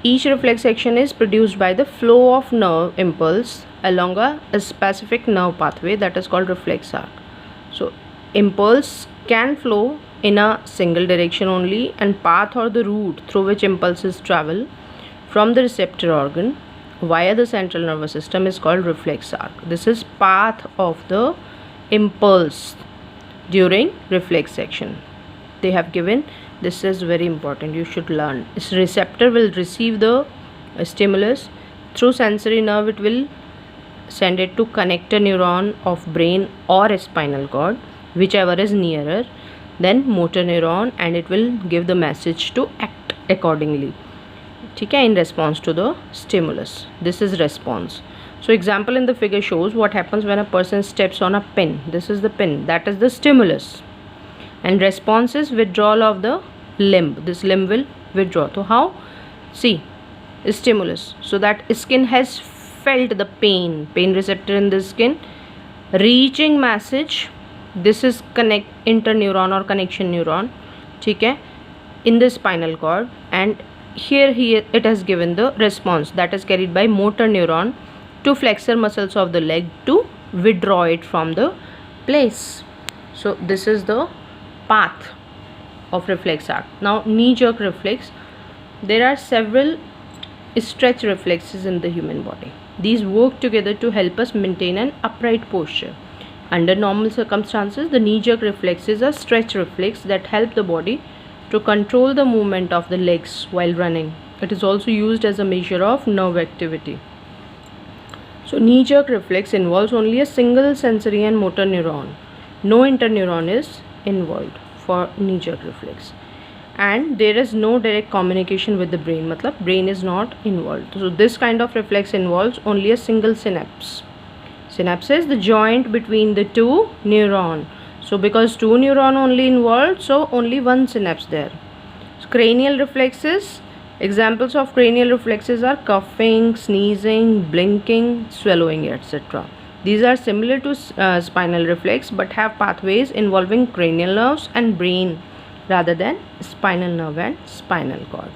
Each reflex action is produced by the flow of nerve impulse along a specific nerve pathway that is called reflex arc. So impulse can flow in a single direction only, and path or the route through which impulses travel from the receptor organ via the central nervous system is called reflex arc. This is path of the impulse during reflex action. They have given, this is very important, you should learn. This receptor will receive the stimulus through sensory nerve. It will send it to connector neuron of brain or a spinal cord, whichever is nearer, then motor neuron, and it will give the message to act accordingly, okay, in response to the stimulus. This is response. So example in the figure shows what happens when a person steps on a pin. This is the pin, that is the stimulus, and response is withdrawal of the limb. This limb will withdraw. So how? See, stimulus, so that skin has felt the pain receptor in the skin, reaching message. This is connect interneuron or connection neuron, okay, in the spinal cord, and here it has given the response that is carried by motor neuron to flexor muscles of the leg to withdraw it from the place. So this is the path of reflex arc. Now knee jerk reflex. There are several stretch reflexes in the human body. These work together to help us maintain an upright posture. Under normal circumstances, the knee jerk reflex is a stretch reflex that help the body to control the movement of the legs while running. It is also used as a measure of nerve activity. So knee jerk reflex involves only a single sensory and motor neuron. No interneuron is involved for knee jerk reflex, and there is no direct communication with the brain, matlab brain is not involved. So this kind of reflex involves only a single synapse. Synapse is the joint between the two neuron. So because two neuron only involved, so only one synapse there. So cranial reflexes, examples of cranial reflexes are coughing, sneezing, blinking, swallowing, etc. These are similar to spinal reflex but have pathways involving cranial nerves and brain rather than spinal nerve and spinal cord.